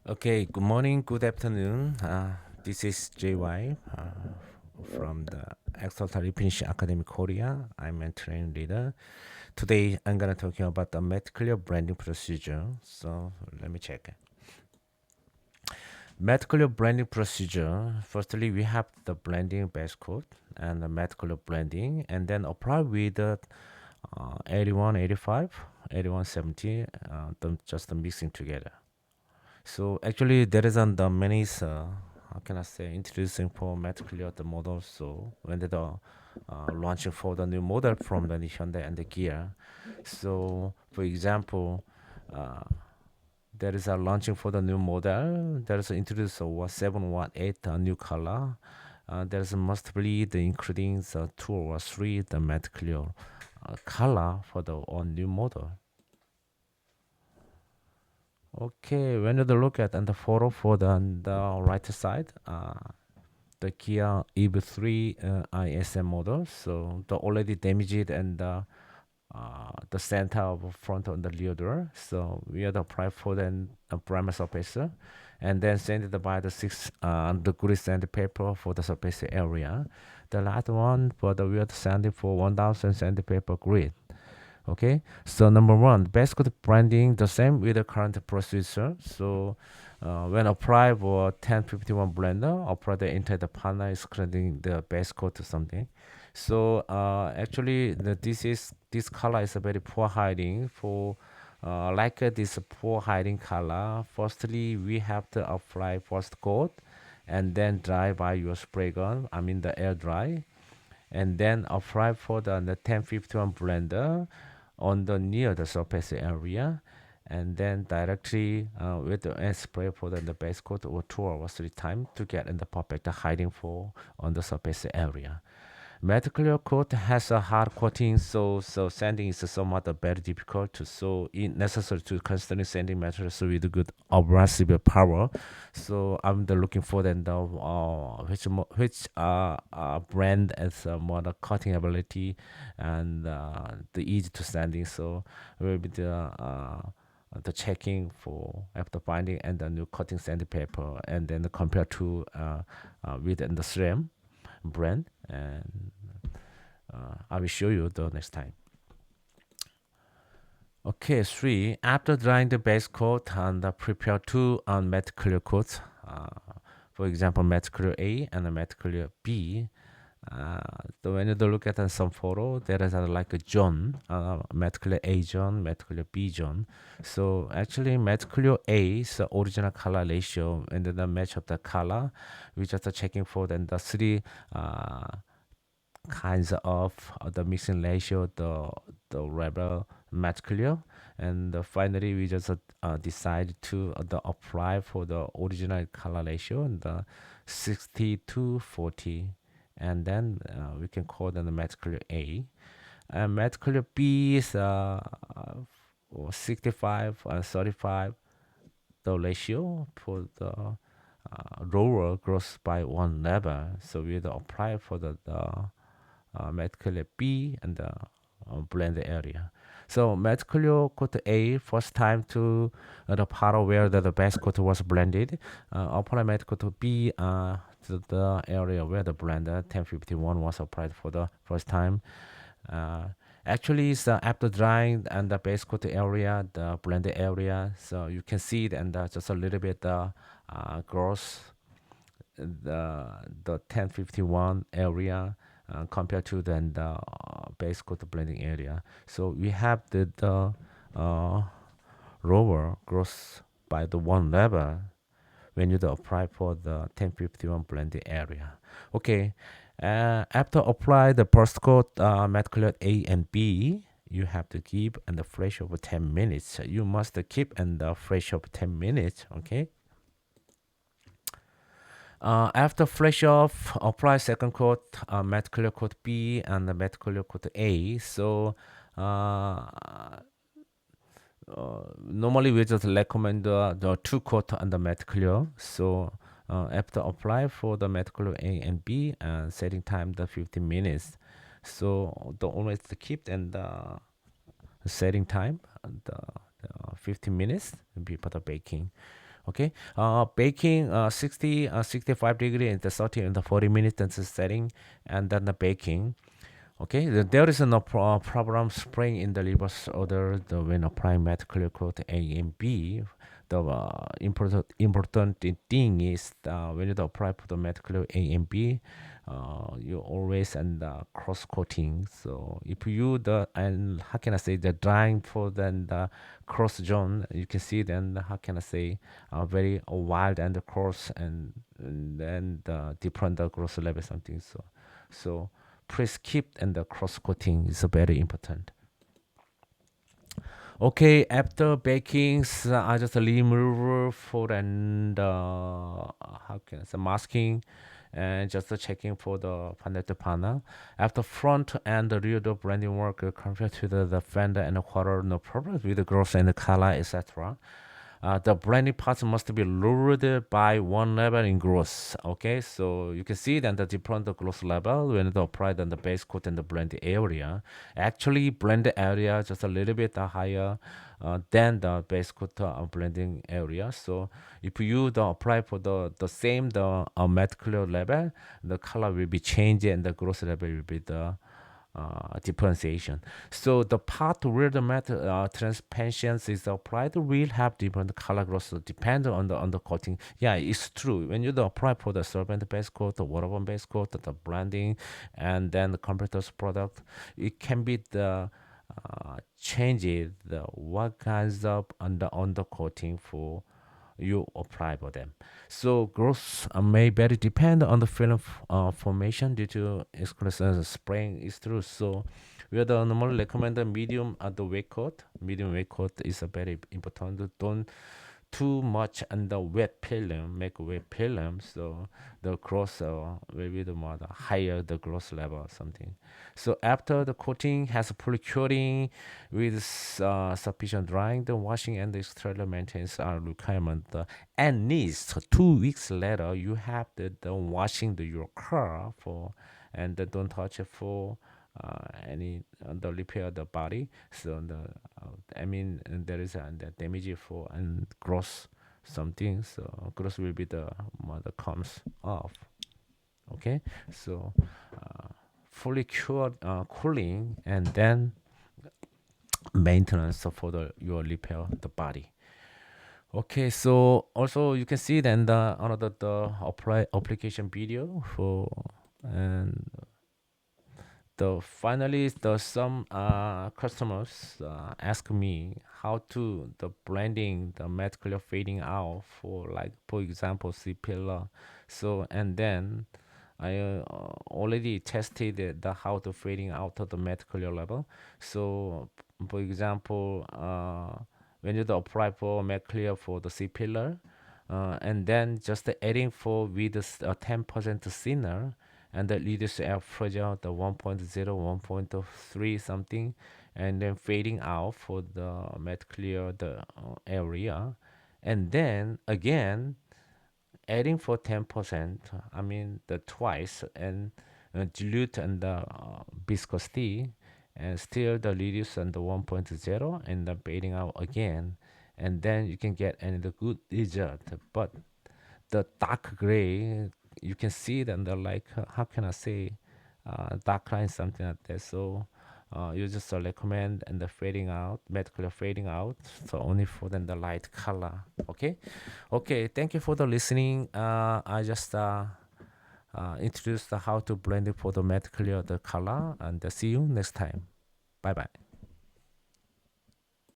Okay, good morning, good afternoon. This is JY from the Exalted Finishing Academy Korea. I'm a training leader. Today, I'm gonna talking about the medical branding procedure. So let me check. Medical branding procedure. Firstly, we have the blending base coat and the medical blending, and then apply with the 81, 85, 81, 70, just the mixing together. So actually, there is on the many how can I say introducing for materially the model. So when they are launching for the new model from the Hyundai and the Kia. So for example, uh, there is a launching for the new model. There is introduced a 718 new color. There is must be the including the 2 or 3 the material color for the new model. Okay, when you look at and the photo for the on the right side, the Kia EV3 ISM model. So the already damaged and the center of front on the rear door. So we are the apply for the primer surface, and then send it by the the grid sandpaper for the surface area. The last one for the weird sanding for 1000 sandpaper grid. Okay, so number one, base coat branding the same with the current procedure. So when apply for 1051 blender, apply the entire the panel is creating the base coat or something. So actually, this color is a very poor hiding for this poor hiding color. Firstly, we have to apply first coat and then dry by your spray gun. I mean the air dry, and then apply for the 1051 blender on the near the surface area, and then directly with the air spray for the base coat or 2 or 3 times to get in the perfect hiding for on the surface area. Medical coat has a hard coating, so sanding is somewhat very difficult. So it necessary to constantly sanding materials with good abrasive power. So I'm looking for which brand has more the cutting ability and the easy to sanding. So will be the checking for after finding and the new cutting sandpaper, and then compare to with the SRAM brand, and I will show you the next time. Okay, 3. After drying the base coat, and prepare 2 on matte clear coats. For example, matte clear A and a matte clear B. So when you look at some photo, there is like a zone, matte clear A zone, matte clear B zone. So actually, matte clear A is the original color ratio, and then the match of the color. We just checking for the 3 kinds of the mixing ratio, the rebel match clear, and finally we just decide to apply for the original color ratio and the 60 to 40, and then we can call them the match clear A, and match clear B is 65 and 35 the ratio for the lower grows by 1 level. So we apply for medical B and the blend area. So medical coat A first time to the part where the base coat was blended. Apply medical coat B to the area where the blender 1051 was applied for the first time. Uh, Actually, it's after drying and the base coat area, the blended area, so you can see it, and just a little bit gross the 1051 area compared to then the base coat blending area. So we have the lower gross by the 1 level when you apply for the 1051 blending area. Okay, after apply the first coat matte clear A and B, you have to keep and the fresh over 10 minutes. You must keep and the fresh over 10 minutes. Okay. After flash off, apply second coat, matte clear coat B and the matte clear coat A. So normally we just recommend the 2 coat and the matte clear. So after apply for the matte clear A and B, setting time the 15 minutes. So the always keep and the setting time the 15 minutes before the baking. Okay, baking 60 65 degree in the 30 and the 40 minutes that's the setting, and then the baking. Okay, there is no problem spraying in the reverse order when applying matte clear coat A and B. The important thing is when you apply for the matte clear A and B, you always and cross coating. So if you the and how can I say the drying for then the cross zone, you can see then how can I say very wild and cross and then the different cross level something. So press keep and the cross coating is very important. Okay, after baking, so I just remove for and how can I say masking and just checking for the Panetta panel. After front and the rear door branding work compared to the fender and the quarter, no problem with the growth and the color, etc. The branding parts must be lowered by one level in gross. Okay, so you can see that the different gross level when they apply on the base coat and the blend area. Actually, blend area just a little bit higher than the base coat blending area. So if you apply for the same matte clear level, the color will be changed and the gross level will be the differentiation. So the part where the matte transparency is applied will have different color growth depending on the coating. Yeah, it's true. When you apply for the solvent base coat, the waterborne base coat, the blending, and then the competitor's product, it can be the changes the what kinds of under coating for you apply for them. So growth may vary depend on the film formation due to exclusion spraying is true. So we are the normally recommend the medium at the weight coat. Medium weight coat is a very important. Don't too much and the wet film make wet film, so the gross will be the more the higher the gross level or something. So after the coating has fully curing with sufficient drying, the washing and the external maintenance are requirement. At least 2 weeks later you have the washing your car for and don't touch it for any the repair the body. So the I mean there is the damage for and gross something. So gross will be the mother comes off. Okay, so fully cured cooling and then maintenance for the your repair the body. Okay, so also you can see then the another the apply application video for and the finally the some customers ask me how to the blending the matte clear fading out for like for example C pillar. So and then I already tested the how to fading out of the matte clear level. So for example when you apply for matte clear for the C pillar and then just adding for with 10% thinner and the reduce air pressure the 1.0 1.3 something and then fading out for the matte clear the area and then again adding for 10%, I mean the twice and dilute and the viscosity and still the reduce and the 1.0 and the fading out again and then you can get another good result. But the dark gray you can see it and the like how can I say dark line something like that. So you just recommend and the fading out medical fading out so only for then the light color. Okay, okay, thank you for the listening. I just introduced how to blend it for the matte clear the color and see you next time. Bye bye.